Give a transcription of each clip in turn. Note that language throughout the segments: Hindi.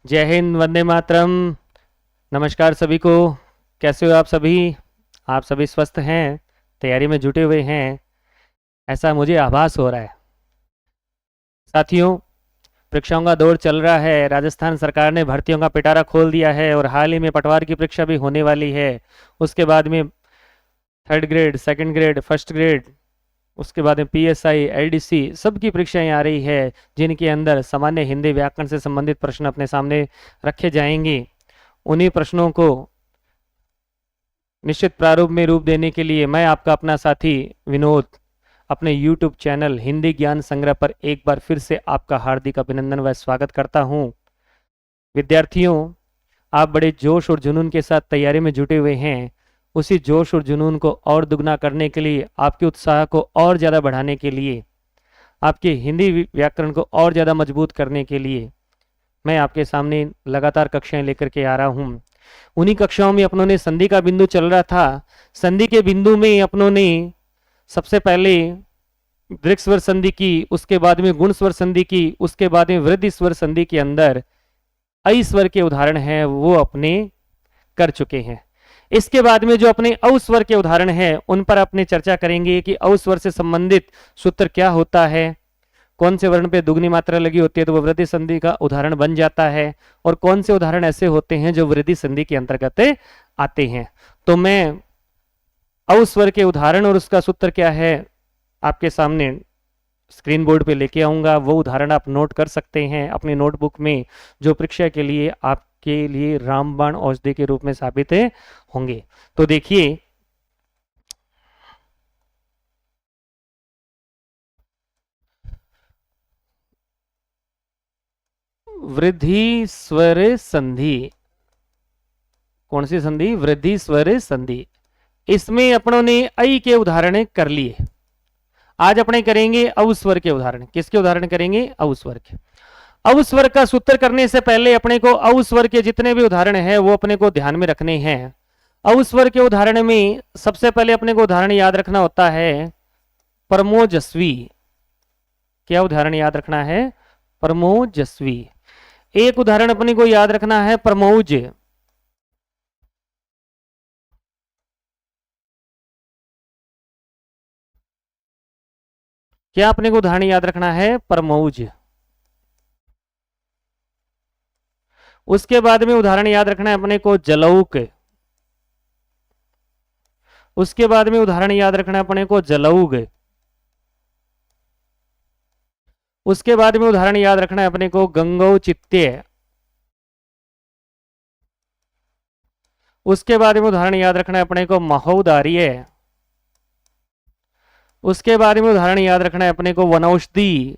जय हिंद, वंदे मातरम। नमस्कार सभी को। कैसे हो आप सभी? आप सभी स्वस्थ हैं, तैयारी में जुटे हुए हैं, ऐसा मुझे आभास हो रहा है। साथियों, परीक्षाओं का दौर चल रहा है। राजस्थान सरकार ने भर्तियों का पिटारा खोल दिया है और हाल ही में पटवार की परीक्षा भी होने वाली है। उसके बाद में third grade, second grade, first grade, उसके बाद में पीएसआई, एलडीसी सबकी परीक्षाएं आ रही है, जिनके अंदर सामान्य हिंदी व्याकरण से संबंधित प्रश्न अपने सामने रखे जाएंगे। उन्हीं प्रश्नों को निश्चित प्रारूप में रूप देने के लिए मैं आपका अपना साथी विनोद अपने YouTube चैनल हिंदी ज्ञान संग्रह पर एक बार फिर से आपका हार्दिक अभिनंदन व स्वागत करता हूं। विद्यार्थियों, आप बड़े जोश और जुनून के साथ तैयारी में जुटे हुए हैं। उसी जोश और जुनून को और दुगना करने के लिए, आपके उत्साह को और ज़्यादा बढ़ाने के लिए, आपके हिंदी व्याकरण को और ज़्यादा मजबूत करने के लिए मैं आपके सामने लगातार कक्षाएं लेकर के आ रहा हूं। उन्हीं कक्षाओं में अपनों ने संधि का बिंदु चल रहा था। संधि के बिंदु में अपनों ने सबसे पहले दीर्घ स्वर संधि की, उसके बाद में गुण स्वर संधि की, उसके बाद में वृद्धि स्वर संधि के अंदर ऐ स्वर के उदाहरण हैं वो अपने कर चुके हैं। इसके बाद में जो अपने औ स्वर के उदाहरण हैं उन पर अपने चर्चा करेंगे कि औ स्वर से संबंधित सूत्र क्या होता है, कौन से वर्ण पे दुगनी मात्रा लगी होती है तो वो वृद्धि संधि का उदाहरण बन जाता है, और कौन से उदाहरण ऐसे होते हैं जो वृद्धि संधि के अंतर्गत आते हैं। तो मैं औ स्वर के उदाहरण और उसका सूत्र क्या है आपके सामने स्क्रीन बोर्ड पे लेके आऊंगा। वो उदाहरण आप नोट कर सकते हैं अपनी नोटबुक में, जो परीक्षा के लिए आपके लिए रामबाण औषधि के रूप में साबित होंगे। तो देखिए, वृद्धि स्वर संधि, कौन सी संधि? वृद्धि स्वर संधि। इसमें अपनों ने ऐ के उदाहरण कर लिए। आज अपने करेंगे औ स्वर के उदाहरण। किसके उदाहरण करेंगे? औ स्वर के। औ स्वर का सूत्र करने से पहले अपने को औ स्वर के जितने भी उदाहरण हैं वो अपने को ध्यान में रखने हैं। औ स्वर के उदाहरण में सबसे पहले अपने को उदाहरण याद रखना होता है परमोजस्वी। क्या उदाहरण याद रखना है? परमोजस्वी। एक उदाहरण अपने को याद रखना है परमौज। क्या अपने को उदाहरण याद रखना है? परमौज। उसके बाद में उदाहरण याद रखना है अपने को जलौक। उसके बाद में उदाहरण याद रखना है अपने को जलौग। उसके बाद में उदाहरण याद रखना है अपने को गंगोचित्य। उसके बाद में उदाहरण याद रखना है अपने को महोदार्य। उसके बाद में उदाहरण याद रखना है अपने को वनौषधि।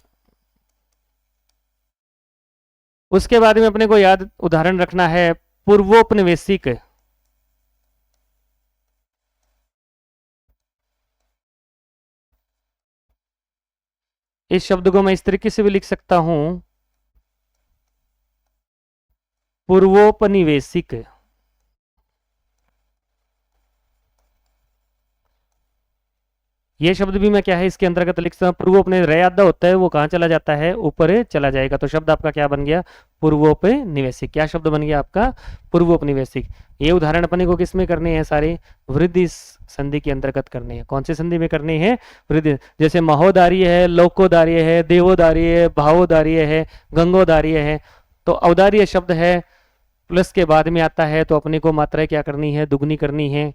उसके बाद में अपने को याद उदाहरण रखना है पूर्वोपनिवेशिक। इस शब्द को मैं इस तरीके से भी लिख सकता हूं, पूर्वोपनिवेशिक। ये शब्द भी मैं क्या है इसके अंतर्गत लिख सकता हूं। पूर्वोपनिवेश रयादा होता है वो कहां चला जाता है? ऊपर चला जाएगा। तो शब्द आपका क्या बन गया? पूर्वोपनिवेशिक। क्या शब्द बन गया आपका? पूर्वोपनिवेशिक। ये उदाहरण अपने को किस में करने हैं? सारे वृद्धि संधि के अंतर्गत करने हैं। कौन से संधि में करने हैं? वृद्धि। जैसे महोदार्य है, लोकोदार्य है, देवोदार्य है, भावोदार्य है, गंगोदार्य है। तो औदार्य शब्द है, प्लस के बाद में आता है तो अपने को मात्राएं क्या करनी है? दुगनी करनी है।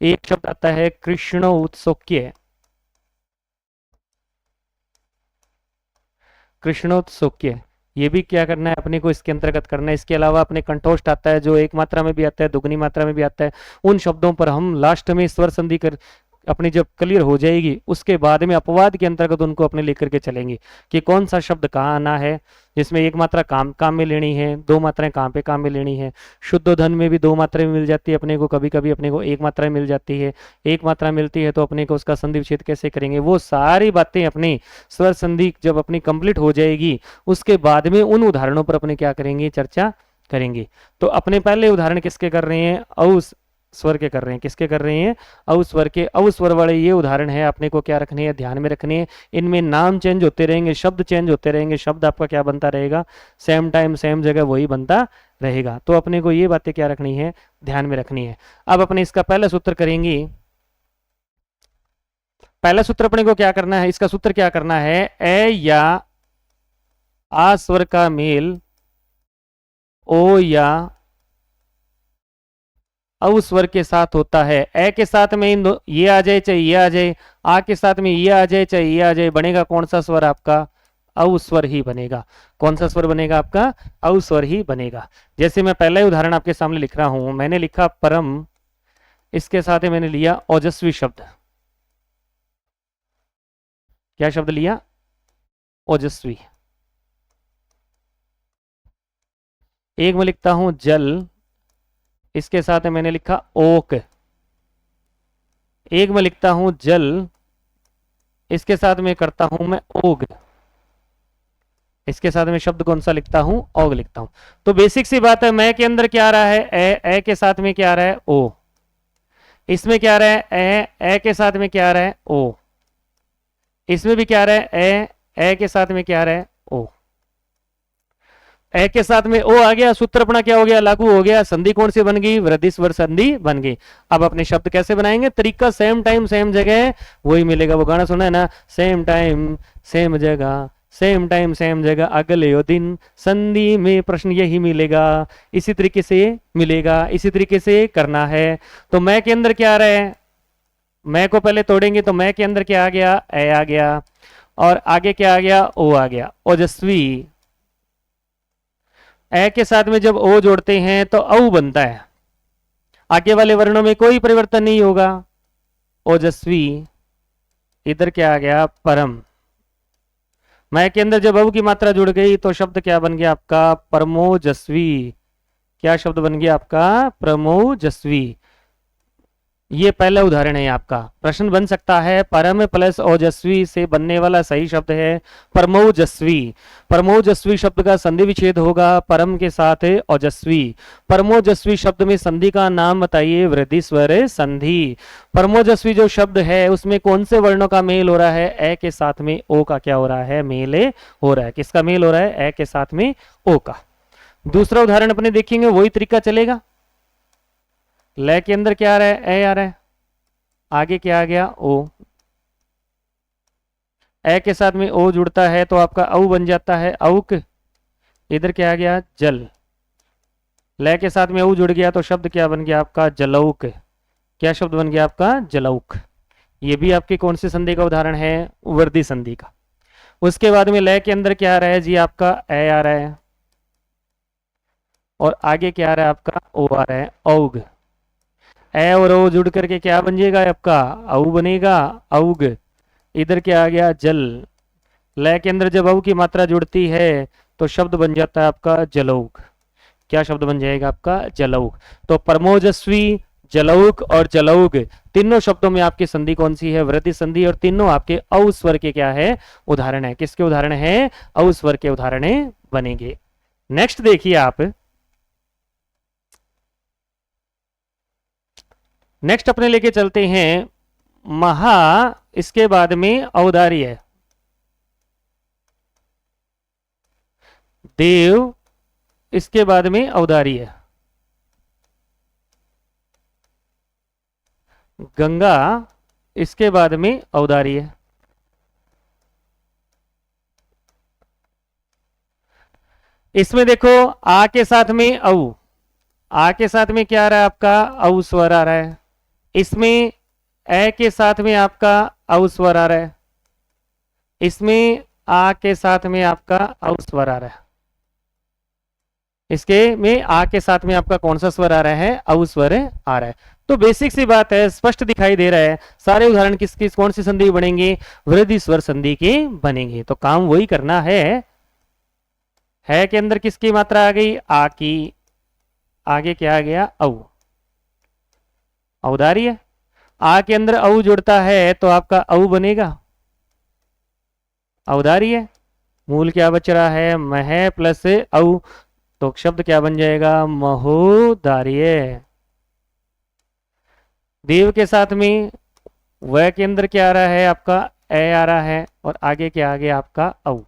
एक शब्द आता है कृष्ण उत्सोक्य। कृष्णोत्सुक्य, ये भी क्या करना है अपने को? इसके अंतर्गत करना है। इसके अलावा अपने कंठोष्ठ आता है जो एक मात्रा में भी आता है, दुगनी मात्रा में भी आता है। उन शब्दों पर हम लास्ट में स्वर संधि कर अपनी जब क्लियर हो जाएगी उसके बाद में अपवाद के अंतर्गत उनको अपने लेकर के चलेंगे कि कौन सा शब्द कहाँ आना है, जिसमें एक मात्रा काम काम में लेनी है, दो मात्राएं कहाँ पे काम में लेनी है। शुद्ध धन में भी दो मात्राएं मिल जाती है अपने को, कभी कभी अपने को एक मात्रा मिल जाती है। एक मात्रा मिलती है तो अपने को उसका संधि विच्छेद कैसे करेंगे, वो सारी बातें अपनी स्वर संधि जब अपनी कंप्लीट हो जाएगी उसके बाद में उन उदाहरणों पर अपने क्या करेंगे? चर्चा करेंगे। तो अपने पहले उदाहरण किसके कर रहे हैं? औ स्वर के कर रहे हैं। किसके कर रहे हैं? औ स्वर के। औ स्वर वाले ये उदाहरण है, अपने को क्या रखने हैं, ध्यान में रखने हैं। इनमें नाम चेंज होते रहेंगे, शब्द चेंज होते रहेंगे, शब्द आपका क्या बनता रहेगा, सेम टाइम सेम जगह वही बनता रहेगा। तो अपने को ये बातें क्या रखनी है, ध्यान में रखनी है। अब अपने इसका पहला सूत्र करेंगे। पहला सूत्र अपने को क्या करना है, इसका सूत्र क्या करना है, ए या आ स्वर का मेल ओ या औ स्वर के साथ होता है। ए के साथ में इन ये आ जाए चाहे ये आ जाए, आ के साथ में ये आ जाए चाहे ये आ जाए, बनेगा कौन सा स्वर आपका, औ स्वर ही बनेगा। कौन सा स्वर बनेगा आपका, औ स्वर ही बनेगा। जैसे मैं पहला ही उदाहरण आपके सामने लिख रहा हूं, मैंने लिखा परम, इसके साथ ही मैंने लिया ओजस्वी शब्द। क्या शब्द लिया, ओजस्वी। एक मैं लिखता हूं जल, इसके साथ में मैंने लिखा ओक। एक मैं लिखता हूं जल, इसके साथ में करता हूं मैं ओग। इसके साथ में शब्द कौन सा लिखता हूं, ओग लिखता हूं। तो बेसिक सी बात है, मैं के अंदर क्या आ रहा है, ए के साथ में क्या आ रहा है, ओ। इसमें क्या आ रहा है, ए के साथ में क्या आ रहा है, ओ। इसमें भी क्या आ रहा है, ए के साथ में क्या आ रहा है, ओ। ए के साथ में ओ आ गया, सूत्र अपना क्या हो गया, लागू हो गया। संधि कौन सी बन गई, वृद्धि स्वर संधि बन गई। अब अपने शब्द कैसे बनाएंगे, तरीका सेम टाइम सेम जगह वही मिलेगा। वो गाना सुना है ना, सेम टाइम सेम जगह, सेम टाइम सेम जगह अगले दिन, संधि में प्रश्न यही मिलेगा। इसी तरीके से मिलेगा, इसी तरीके से करना है। तो मैं के अंदर क्या आ रहा है, मैं को पहले तोड़ेंगे तो मैं के अंदर क्या आ गया, ए आ गया, और आगे क्या आ गया, ओ आ गया, ओजस्वी। ए के साथ में जब ओ जोड़ते हैं तो औ बनता है, आगे वाले वर्णों में कोई परिवर्तन नहीं होगा, ओजस्वी। इधर क्या आ गया, परम। मैं के अंदर जब औ की मात्रा जुड़ गई तो शब्द क्या बन गया आपका, परमोजस्वी। क्या शब्द बन गया आपका, परमोजस्वी। ये पहला उदाहरण है आपका। प्रश्न बन सकता है, परम प्लस ओजस्वी से बनने वाला सही शब्द है परमोजस्वी। परमोजस्वी शब्द का संधि विच्छेद होगा परम के साथ ओजस्वी। परमोजस्वी शब्द में संधि का नाम बताइए, वृद्धि स्वर संधि। परमोजस्वी जो शब्द है उसमें कौन से वर्णों का मेल हो रहा है, ए के साथ में ओ का क्या हो रहा है, मेल हो रहा है। किसका मेल हो रहा है, ए के साथ में ओ का। दूसरा उदाहरण अपने देखेंगे, वही तरीका चलेगा। ले के अंदर क्या आ रहा है, ए आ रहा है, आगे क्या आ गया, ओ। ए के साथ में ओ जुड़ता है तो आपका औ बन जाता है औक। इधर क्या आ गया, जल। ले के साथ में ओ जुड़ गया तो शब्द क्या बन गया आपका, जलौक। क्या शब्द बन गया आपका, जलौक। ये भी आपकी कौन सी संधि का उदाहरण है, वृद्धि संधि का। उसके बाद में ले के अंदर क्या आ रहा है जी, आपका ए आ रहा है, और आगे क्या आ रहा है आपका, ओ आ रहा है, औग। ए और ओ जुड़ करके क्या बन जाएगा आपका, औ बनेगा, औग। इधर क्या आ गया, जल। लय के अंदर जब औ की मात्रा जुड़ती है तो शब्द बन जाता है आपका जलौक। क्या शब्द बन जाएगा आपका, जलौक। तो परमोजस्वी, जलौक और जलौक तीनों शब्दों में आपकी संधि कौन सी है, वृद्धि संधि, और तीनों आपके औ स्वर के क्या है, उदाहरण है। किसके उदाहरण है, औ स्वर के उदाहरण बनेंगे। नेक्स्ट देखिए आप, नेक्स्ट अपने लेके चलते हैं महा, इसके बाद में औदार्य। देव, इसके बाद में औदार्य। गंगा, इसके बाद में औदार्य। इसमें देखो आ के साथ में औ, आ के साथ में क्या आ रहा है आपका, औ स्वर आ रहा है। इसमें ए के साथ में आपका औ स्वर आ रहा है। इसमें आ के साथ में आपका औ स्वर आ रहा है। इसके में आ के साथ में आपका कौन सा स्वर आ रहा है, औ स्वर आ रहा है। तो बेसिक सी बात है, स्पष्ट दिखाई दे रहा है। सारे उदाहरण किस किस कौन सी संधि बनेंगे, वृद्धि स्वर संधि के बनेंगे। तो काम वही करना है के अंदर किसकी मात्रा आ गई, आ की। आगे क्या आ गया, औ, औदार्य। आ के अंदर औ जुड़ता है तो आपका औ बनेगा, औदार्य। मूल क्या बच रहा है, मह प्लस औ, तो शब्द क्या बन जाएगा, महोदार्य। देव के साथ में व के अंदर क्या आ रहा है आपका, ए आ रहा है, और आगे क्या आ गया आपका, औ।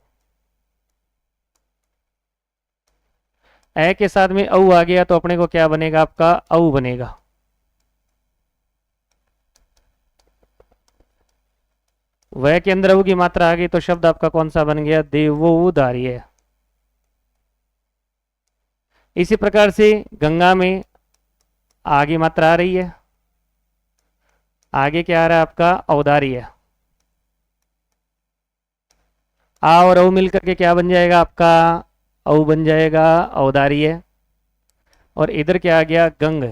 ए के साथ में औ आ गया तो अपने को क्या बनेगा आपका, औ बनेगा। वह के अंदर औ की मात्रा आ गई तो शब्द आपका कौन सा बन गया, देवोदार्य। इसी प्रकार से गंगा में आगे मात्रा आ रही है, आगे क्या आ रहा है आपका, औदार्य। आ और औ मिलकर के क्या बन जाएगा आपका, औ बन जाएगा औदार्य। और इधर क्या आ गया, गंग।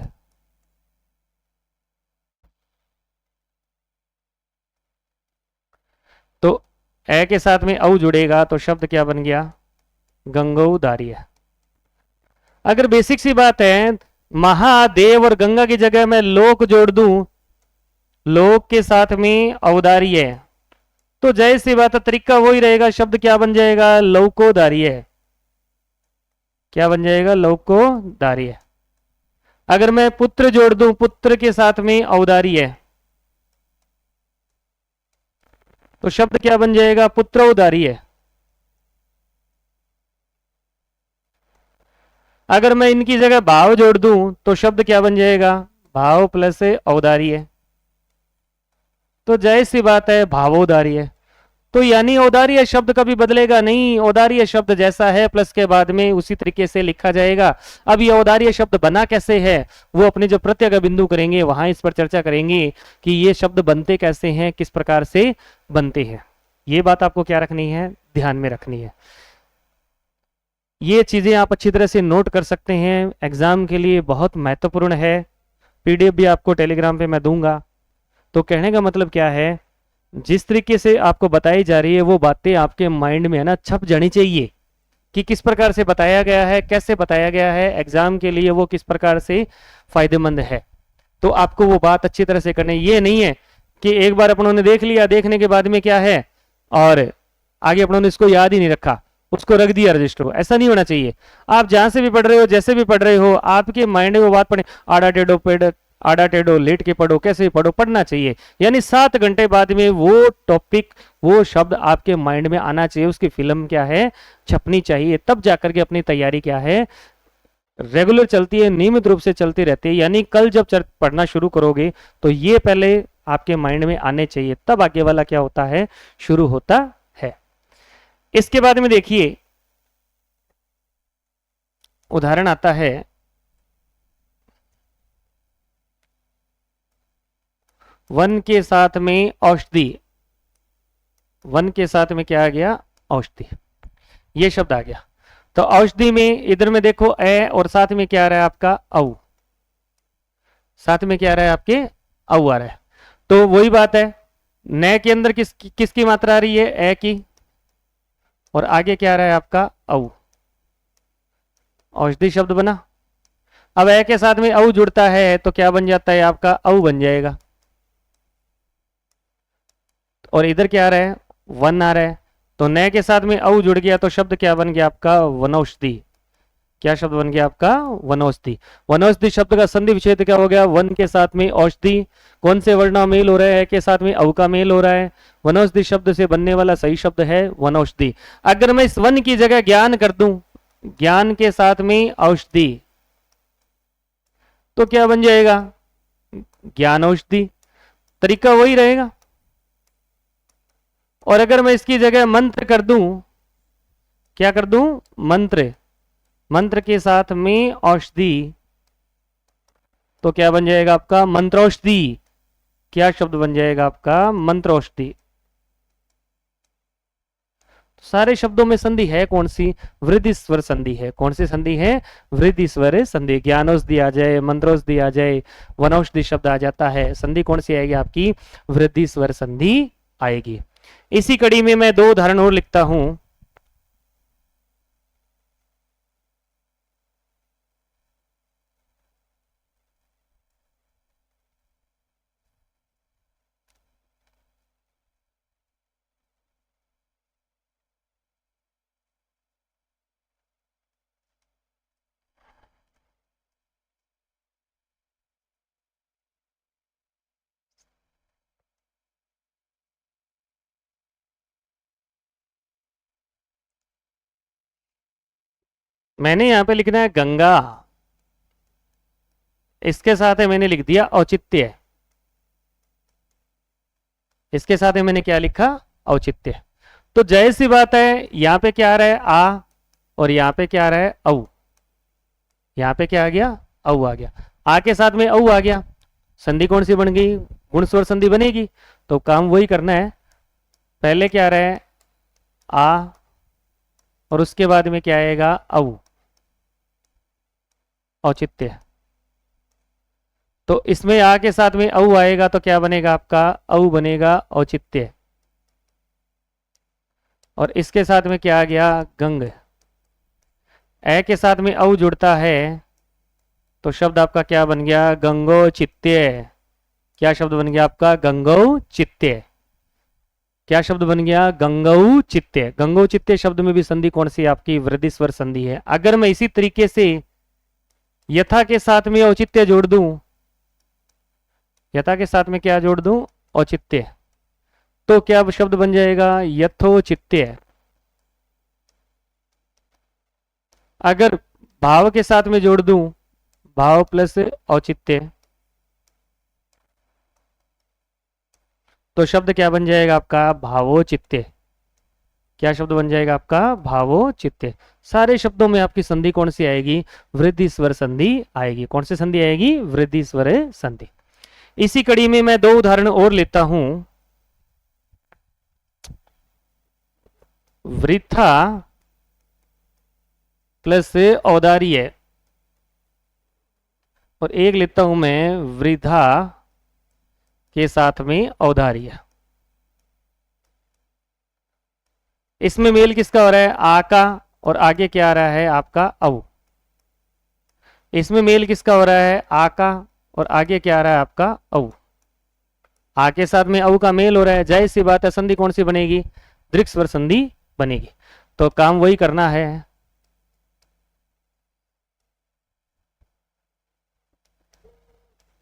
तो ए के साथ में औ जुड़ेगा तो शब्द क्या बन गया, गंगोदार्य। अगर बेसिक सी बात है, महादेव और गंगा की जगह मैं लोक जोड़ दूं, लोक के साथ में औदार्य, तो जय सी बात है, तरीका वही रहेगा, शब्द क्या बन जाएगा, लौकोदार्य। क्या बन जाएगा, लौकोदार्य। अगर मैं पुत्र जोड़ दूं, पुत्र के साथ में औदार्य, तो शब्द क्या बन जाएगा, पुत्रोदार्य। अगर मैं इनकी जगह भाव जोड़ दूं तो शब्द क्या बन जाएगा, भाव प्लस औदार्य। तो जाहिर सी बात है, भावोदार्य। तो यानी औदार्य शब्द कभी बदलेगा नहीं, औदार्य शब्द जैसा है प्लस के बाद में उसी तरीके से लिखा जाएगा। अब ये औदार्य शब्द बना कैसे है, वो अपने जो प्रत्यय का बिंदु करेंगे वहां इस पर चर्चा करेंगे कि ये शब्द बनते कैसे हैं, किस प्रकार से बनते हैं। ये बात आपको क्या रखनी है, ध्यान में रखनी है। ये चीजें आप अच्छी तरह से नोट कर सकते हैं, एग्जाम के लिए बहुत महत्वपूर्ण है। पीडीएफ भी आपको टेलीग्राम पे मैं दूंगा। तो कहने का मतलब क्या है, जिस तरीके से आपको बताई जा रही है वो बातें आपके माइंड में है ना छप जानी चाहिए कि किस प्रकार से बताया गया है, कैसे बताया गया है, एग्जाम के लिए वो किस प्रकार से फायदेमंद है। तो आपको वो बात अच्छी तरह से करनी, ये नहीं है कि एक बार अपनों ने देख लिया, देखने के बाद में क्या है और आगे अपनों ने इसको याद ही नहीं रखा, उसको रख दिया रजिस्टर को। ऐसा नहीं होना चाहिए। आप जहां से भी पढ़ रहे हो, जैसे भी पढ़ रहे हो, आपके माइंड में वो बात पड़े, आड़ा टेढ़ो पेड़, आड़ा टेढ़ो लेट के पढ़ो, कैसे भी पढ़ो, पढ़ना चाहिए। यानी 7 घंटे बाद में वो टॉपिक, वो शब्द आपके माइंड में आना चाहिए, उसकी फिल्म क्या है, छपनी चाहिए। तब जाकर के अपनी तैयारी क्या है, रेगुलर चलती है, नियमित रूप से चलती रहती है। यानी कल जब पढ़ना शुरू करोगे तो ये पहले आपके माइंड में आने चाहिए, तब आगे वाला क्या होता है, शुरू होता है। इसके बाद में देखिए उदाहरण आता है, वन के साथ में औषधि, वन के साथ में क्या आ गया, औषधि, ये शब्द आ गया। तो औषधि में इधर में देखो ए और साथ में क्या आ रहा है आपका, औ। साथ में क्या आ रहा है आपके, औ आ रहा है। तो वही बात है, न के अंदर किसकी मात्रा आ रही है, ए की, और आगे क्या आ रहा है आपका, औ। औषधि शब्द बना। अब ए के साथ में औ जुड़ता है तो क्या बन जाता है आपका, औ बन जाएगा। और इधर क्या आ रहा है, वन आ रहा है, तो न के साथ में औ जुड़ गया तो शब्द क्या बन गया आपका, वनौषधि। क्या शब्द बन गया आपका, वनौषधि। वनौषधि शब्द का संधि विच्छेद क्या हो गया, वन के साथ में औषधि, कौन से वर्ण का मेल हो रहा है, के साथ में औ का मेल हो रहा है। वनौषधि शब्द से बनने वाला सही शब्द है वनौषधि। अगर मैं इस वन की जगह ज्ञान कर दूं, ज्ञान के साथ में औषधि, तो क्या बन जाएगा, ज्ञान औषधि। तरीका वही रहेगा। और अगर मैं इसकी जगह मंत्र कर दूं, क्या कर दूं, मंत्र, मंत्र के साथ में औषधि, तो क्या बन जाएगा आपका, मंत्रौषधि। क्या शब्द बन जाएगा आपका, मंत्रौषधि। सारे शब्दों में संधि है कौन सी, वृद्धि स्वर संधि है। कौन सी संधि है, वृद्धि स्वर संधि। ज्ञानौषधि आ जाए, मंत्रोषधि आ जाए, वनौषधि शब्द आ जाता है, संधि कौन सी आएगी आपकी, वृद्धि स्वर संधि आएगी। इसी कड़ी में मैं 2 उदाहरण और लिखता हूं। मैंने यहां पे लिखना है गंगा, इसके साथ है मैंने लिख दिया औचित्य, इसके साथ है मैंने क्या लिखा, औचित्य। तो जाहिर सी बात है यहां पे क्या आ रहा है आ, और यहां पे क्या आ रहा है औ, यहां पे क्या आ गया, औ आ गया, आ के साथ में औ आ गया, संधि कौन सी बन गई, गुण स्वर संधि बनेगी। तो काम वही करना है, पहले क्या आ रहा है आ, और उसके बाद में क्या आएगा औ, औचित्य। तो इसमें आ के साथ में औ आएगा तो क्या बनेगा आपका, औ बनेगा औचित्य, और इसके साथ में क्या आ गया गंग, ए के साथ में औ जुड़ता है तो शब्द आपका क्या बन गया, गंगोचित्य। क्या शब्द बन गया आपका, गंगोचित्य। क्या शब्द बन गया, गंगौचित्य। गंगौचित्य शब्द में भी संधि कौन सी आपकी, वृद्धि स्वर संधि है। अगर मैं इसी तरीके से यथा के साथ में औचित्य जोड़ दूं, यथा के साथ में क्या जोड़ दूं, औचित्य, तो क्या शब्द बन जाएगा, यथोचित्य। अगर भाव के साथ में जोड़ दूं, भाव प्लस औचित्य, तो शब्द क्या बन जाएगा आपका, भावोचित्य। क्या शब्द बन जाएगा आपका, भावोचित्य। सारे शब्दों में आपकी संधि कौन सी आएगी, वृद्धि स्वर संधि आएगी। कौन सी संधि आएगी, वृद्धि स्वर संधि। इसी कड़ी में मैं दो उदाहरण और लेता हूं। वृथा प्लस औदार्य, और एक लेता हूं मैं वृद्धा के साथ में औदार्य। इसमें मेल किसका हो रहा है, आ का, और आगे क्या आ रहा है आपका औ। इसमें मेल किसका हो रहा है, आ का, और आगे क्या आ रहा है आपका औ। आ के साथ में औ का मेल हो रहा है, जाहिर सी बात है संधि कौन सी बनेगी, दृक् स्वर संधि बनेगी। तो काम वही करना है,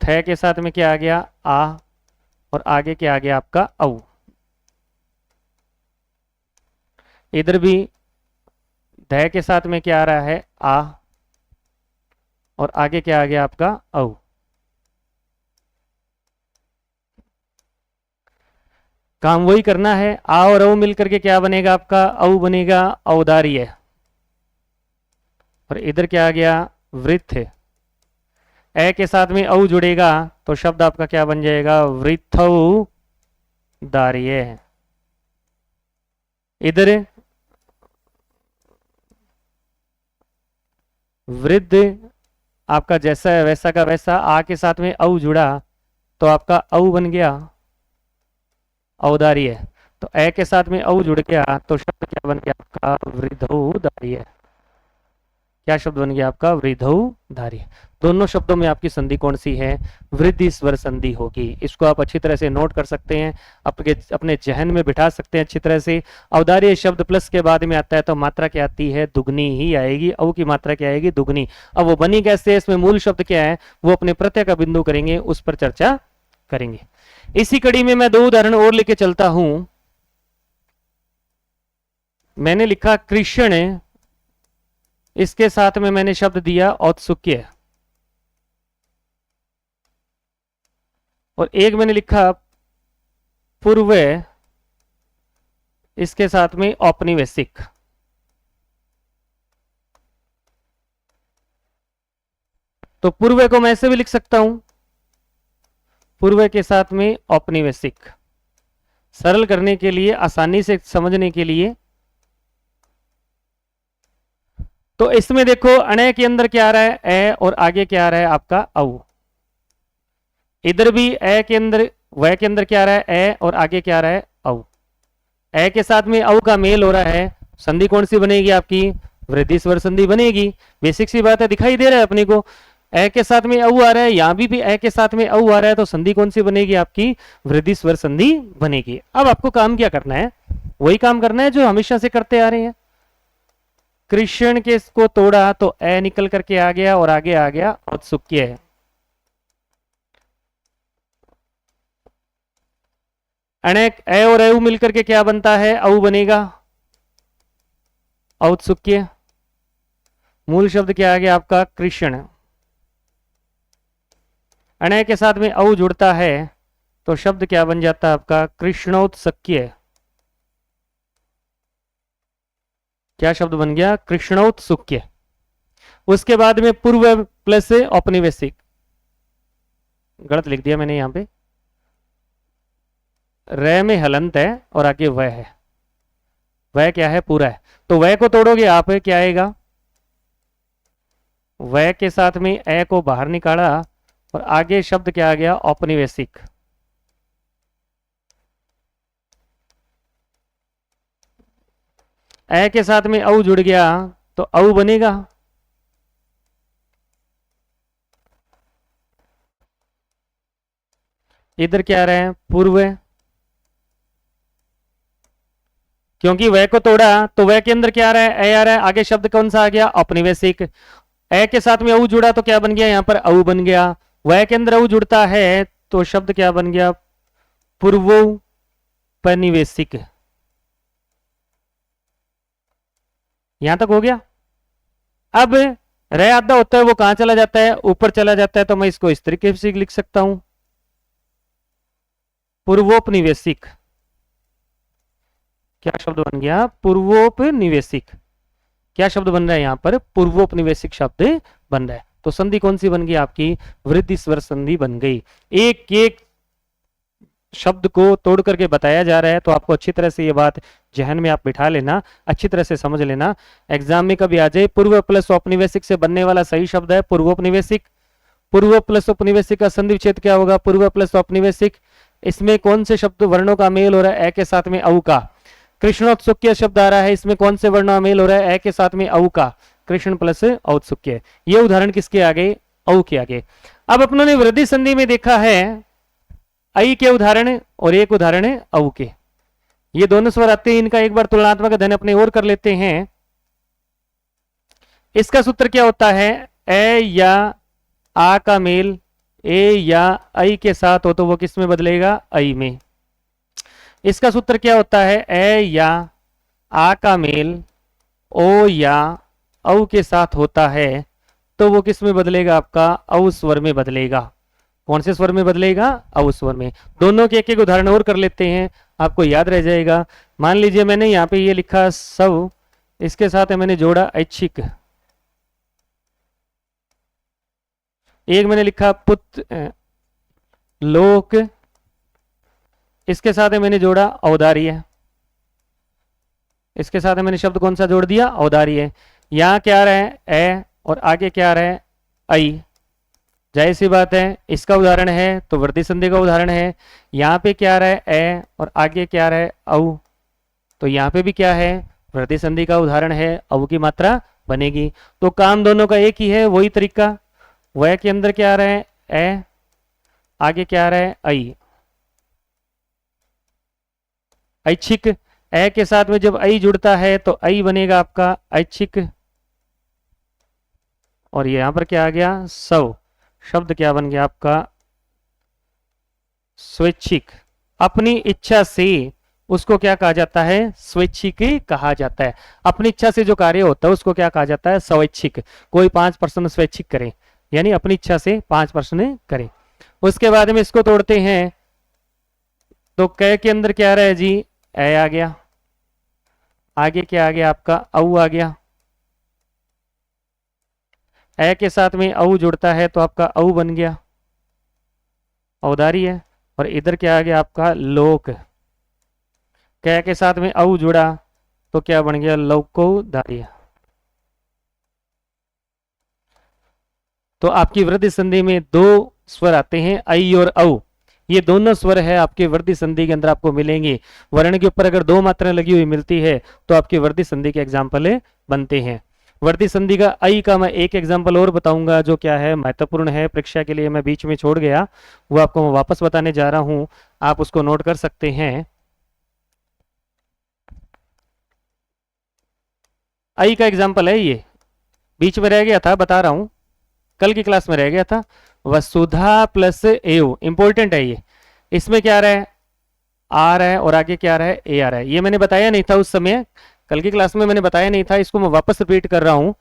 थ के साथ में क्या आ गया, आ, और आगे क्या आ गया आपका औ। इधर भी ध के साथ में क्या आ रहा है, आ, और आगे क्या आ गया आपका औ। काम वही करना है, आ और औ मिलकर के क्या बनेगा आपका, औ बनेगा औदार्य, और इधर क्या आ गया वृथ। ए के साथ में औ जुड़ेगा तो शब्द आपका क्या बन जाएगा, वृथौ दार्य। इधर वृद्ध आपका जैसा है वैसा का वैसा, आ के साथ में औ जुड़ा तो आपका औ बन गया औदार्य। तो ए के साथ में औ जुड़ गया तो शब्द क्या बन गया आपका, वृद्धौदार्य। क्या शब्द बन गया आपका, वृद्धौदार्य। दोनों शब्दों में आपकी संधि कौन सी है, वृद्धि स्वर संधि होगी। इसको आप अच्छी तरह से नोट कर सकते हैं, अपने जहन में बिठा सकते हैं अच्छी तरह से। औदार्य शब्द प्लस के बाद में आता है तो मात्रा क्या आती है, दुगनी ही आएगी। औ की मात्रा क्या आएगी, दुगनी। अब वो बनी कैसे है, इसमें मूल शब्द क्या है वो अपने प्रत्यय का बिंदु करेंगे, उस पर चर्चा करेंगे। इसी कड़ी में मैं दो उदाहरण और लेके चलता हूं। मैंने लिखा कृष्ण, इसके साथ में मैंने शब्द दिया औत्सुक्य, और एक मैंने लिखा पूर्व, इसके साथ में औपनिवेशिक। तो पूर्व को मैं ऐसे भी लिख सकता हूं, पूर्व के साथ में औपनिवेशिक, सरल करने के लिए, आसानी से समझने के लिए। तो इसमें देखो अणय के अंदर क्या आ रहा है, ए, और आगे क्या आ रहा है आपका औ। इधर भी ए के अंदर, वह के अंदर क्या आ रहा है, ए, और आगे क्या आ रहा है औ। ए के साथ में औ का मेल हो रहा है, संधि कौन सी बनेगी आपकी, वृद्धि स्वर संधि बनेगी। बेसिक सी बात है, दिखाई दे रहा है अपने को, ए के साथ में औ आ रहा है, यहां भी ए के साथ में औ आ रहा है, तो संधि कौन सी बनेगी आपकी, वृद्धि स्वर संधि बनेगी। अब आपको काम क्या करना है, वही काम करना है जो हमेशा से करते आ रहे हैं। कृष्ण के को तोड़ा तो ए निकल करके आ गया, और आगे आ गया औत्सुक्य है। अनेक ए और ए मिलकर के क्या बनता है, औ बनेगा औत्सुक्य। मूल शब्द क्या आ गया आपका? कृष्ण। अणय के साथ में औ जुड़ता है तो शब्द क्या बन जाता है आपका? कृष्णौत्सुक्य। क्या शब्द बन गया? कृष्णौत्सुक्य। उसके बाद में पूर्व प्लस औपनिवेशिक, गलत लिख दिया मैंने यहां पे, रे में हलंत है और आगे वह है, वह क्या है? पूरा है। तो वह को तोड़ोगे आप, क्या आएगा? वह के साथ में ए को बाहर निकाला और आगे शब्द क्या आ गया? औपनिवेशिक। ए के साथ में औ जुड़ गया तो औ बनेगा। इधर क्या आ रहा है? पूर्व, क्योंकि वह को तोड़ा तो वह के अंदर क्या आ रहा है? ए आ रहा है। आगे शब्द कौन सा आ गया? औपनिवेशिक। ए के साथ में औ जुड़ा तो क्या बन गया? यहां पर औ बन गया। वह के अंदर औ जुड़ता है तो शब्द क्या बन गया? पूर्वोपनिवेशिक। यहां तक हो गया। अब रे आधा होता है वो कहां चला जाता है? ऊपर चला जाता है, तो मैं इसको इस तरीके से लिख सकता हूं, पूर्वोपनिवेशिक। क्या शब्द बन गया? पूर्वोपनिवेशिक। क्या शब्द बन रहा है यहां पर? पूर्वोपनिवेशिक शब्द बन रहा है। तो संधि कौन सी बन गई आपकी? वृद्धि स्वर संधि बन गई। एक एक शब्द को तोड़ करके बताया जा रहा है, तो आपको अच्छी तरह से ये बात जहन में आप बिठा लेना, अच्छी तरह से समझ लेना। एग्जाम में कभी आ जाए, पूर्व प्लस औपनिवेशिक से बनने वाला सही शब्द है पूर्वोपनिवेशिक। पूर्व प्लस औपनिवेशिक का संधि विच्छेद क्या होगा? पूर्व प्लस औपनिवेशिक। इसमें कौन से शब्द वर्णों का मेल हो रहा है? ए के साथ में औ का। कृष्णोत्सुक्य शब्द आ रहा है, इसमें कौन से वर्णों का मेल हो रहा है? ए के साथ में औ का। कृष्ण प्लस औत्सुक्य। ये उदाहरण किसके आगे? औ के आगे। अब अपनों ने वृद्धि संधि में देखा है आई के उदाहरण और एक उदाहरण है औ के। ये दोनों स्वर आते हैं, इनका एक बार तुलनात्मक अध्ययन अपने और कर लेते हैं। इसका सूत्र क्या होता है? ए या आ का मेल ए या आई के साथ हो तो वो किस में बदलेगा? आई में। इसका सूत्र क्या होता है? ए या आ का मेल ओ या औ के साथ होता है तो वो किस में बदलेगा? आपका औ स्वर में बदलेगा। कौन से स्वर में बदलेगा? औ स्वर में। दोनों के एक एक उदाहरण और कर लेते हैं, आपको याद रह जाएगा। मान लीजिए मैंने यहाँ पे ये लिखा सव, इसके साथ मैंने जोड़ा ऐच्छिक। एक मैंने लिखा पुत्र लोक, इसके साथ मैंने जोड़ा औदार्य। इसके साथ मैंने शब्द कौन सा जोड़ दिया? औदार्य। यहां क्या आ रहा है? ए और आगे क्या आ रहा है? आई। जाहिर सी बात है, इसका उदाहरण है तो वृद्धि संधि का उदाहरण है। यहाँ पे क्या आ रहा है? ए और आगे क्या आ रहा है? औ। तो यहाँ पे भी क्या है? वृद्धि संधि का उदाहरण है, औ की मात्रा बनेगी। तो काम दोनों का एक ही है, वही तरीका। वह के अंदर क्या आ रहा है? ए, आगे क्या आ रहा है? आई। ऐच्छिक। ए के साथ में जब आई जुड़ता है तो आई बनेगा आपका ऐच्छिक। और यहां पर क्या आ गया? सव। शब्द क्या बन गया आपका? स्वैच्छिक। अपनी इच्छा से उसको क्या कहा जाता है? स्वैच्छिक कहा जाता है। अपनी इच्छा से जो कार्य होता है उसको क्या कहा जाता है? स्वैच्छिक। कोई 5% स्वैच्छिक करे, यानी अपनी इच्छा से 5% करे। उसके बाद में इसको तोड़ते हैं तो क के अंदर क्या आ रहा है जी? ए आ गया। आगे क्या आ गया आपका? औ आ गया। ए के साथ में औ जुड़ता है तो आपका औ बन गया, औदारी है। और इधर क्या आ गया आपका? लोक। क के साथ में औ जुड़ा तो क्या बन गया? लौकोदार्य। तो आपकी वृद्धि संधि में दो स्वर आते हैं, आई और औ। ये दोनों स्वर है आपके वृद्धि संधि के अंदर आपको मिलेंगे। वर्ण के ऊपर अगर दो मात्राएं लगी हुई मिलती है तो आपकी वृद्धि संधि के एग्जाम्पल बनते हैं। वृद्धि संधि का आई का मैं एक एग्जाम्पल और बताऊंगा, जो क्या है महत्वपूर्ण है, परीक्षा के लिए मैं बीच में छोड़ गया, वो आपको मैं वापस बताने जा रहा हूं, आप उसको नोट कर सकते हैं। आई का एग्जाम्पल है ये, बीच में रह गया था, बता रहा हूं, कल की क्लास में रह गया था। वसुधा प्लस एव, इंपॉर्टेंट है ये। इसमें क्या आ रहा है? आ रहा है और आगे क्या आ रहा है? ए आ रहा है। ये मैंने बताया नहीं था उस समय, कल की क्लास में मैंने बताया नहीं था, इसको मैं वापस रिपीट कर रहा हूं।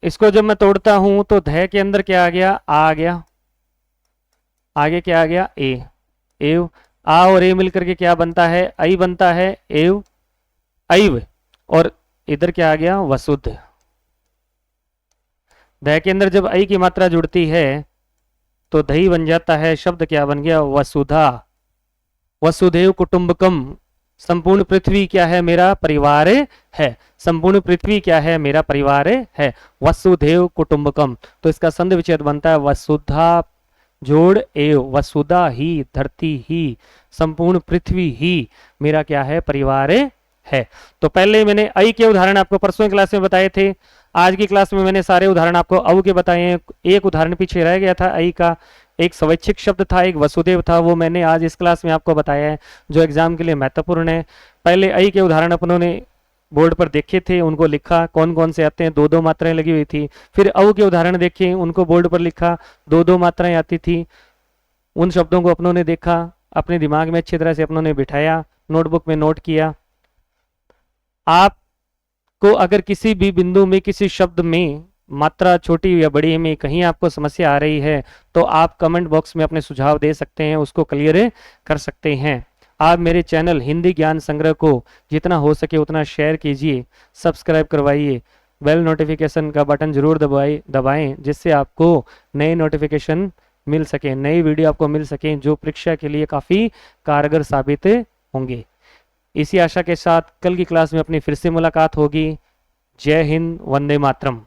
इसको जब मैं तोड़ता हूं तो ध के अंदर क्या आ गया, आ गया, आगे क्या आ गया, ए, एव, आ और ए मिलकर के क्या बनता है, आई बनता है, एव, ऐव, और इधर क्या आ गया, वसुध। ध के अंदर जब आई की मात्रा जुड़ती है तो दही बन जाता है, शब्द क्या बन गया, वसुधा। वसुधैव कुटुंबकम, संपूर्ण पृथ्वी क्या है, मेरा परिवार है, संपूर्ण पृथ्वी क्या है, मेरा परिवार है, वसुधैव कुटुंबकम। तो इसका संधि विच्छेद बनता है वसुधा जोड़ एव, वसुधा ही, धरती ही, संपूर्ण पृथ्वी ही मेरा क्या है, परिवार है। तो पहले मैंने आई के उदाहरण आपको परसों की क्लास में बताए थे, आज की क्लास में मैंने सारे उदाहरण आपको अव के बताए हैं। एक उदाहरण पीछे रह गया था आई का, एक स्वैच्छिक शब्द था, एक वसुदेव था, वो मैंने आज इस क्लास में आपको बताया है, जो एग्जाम के लिए महत्वपूर्ण है। पहले आई के उदाहरण अपनों ने बोर्ड पर देखे थे, उनको लिखा, कौन कौन से आते हैं, दो दो मात्राएं लगी हुई थी। फिर अव के उदाहरण देखे, उनको बोर्ड पर लिखा, दो दो मात्राएं आती थी, उन शब्दों को अपनों ने देखा, अपने दिमाग में अच्छी तरह से अपनों ने बिठाया, नोटबुक में नोट किया। आपको अगर किसी भी बिंदु में, किसी शब्द में मात्रा छोटी या बड़ी में कहीं आपको समस्या आ रही है तो आप कमेंट बॉक्स में अपने सुझाव दे सकते हैं, उसको क्लियर कर सकते हैं। आप मेरे चैनल हिंदी ज्ञान संग्रह को जितना हो सके उतना शेयर कीजिए, सब्सक्राइब करवाइए, बेल नोटिफिकेशन का बटन जरूर दबाएं जिससे आपको नए नोटिफिकेशन मिल सके, नई वीडियो आपको मिल सके जो परीक्षा के लिए काफ़ी कारगर साबित होंगे। इसी आशा के साथ कल की क्लास में अपनी फिर से मुलाकात होगी। जय हिंद, वंदे मातरम।